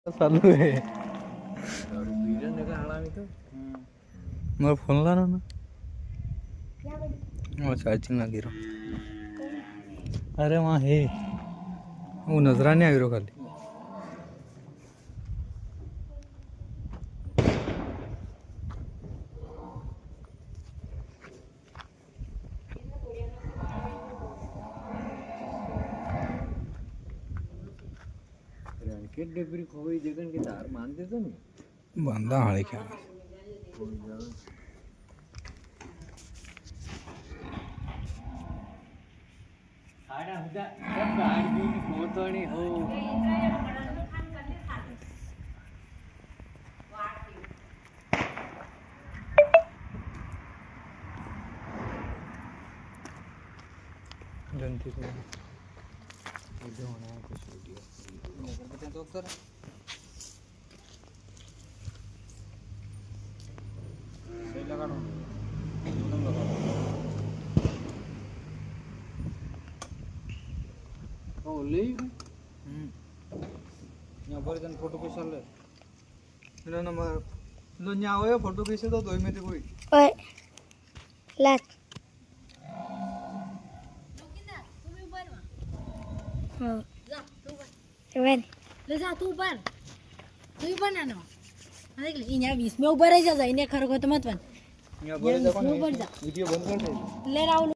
चालू है मेरा फोन लाना ना वो चार्जिंग लगी रहा। अरे वहाँ है वो नजरा नहीं आई रो खाली डेबरी खोई जगन के तार मान देते नहीं बंदा हाले क्या आड़ा हुदा सब गाड़ी की कोतणी हो जनती को वीडियो होना है कुछ वीडियो नजर बता तो कर सही लगा दो तुम लगा ओ ले यहाँ पर जन फोटो खींचा ले मेरा नंबर लो यहाँ आया फोटो खींचे तो दो में थे कोई ओए लात हाँ वन ले जा तू ऊपर तू ऊपर ना ना देख ले इन्हें 20 में ऊपर ही जा इन्हें खरो को तो मत बन यहाँ पर देखो ऊपर जा वीडियो बंद कर दे ले राहुल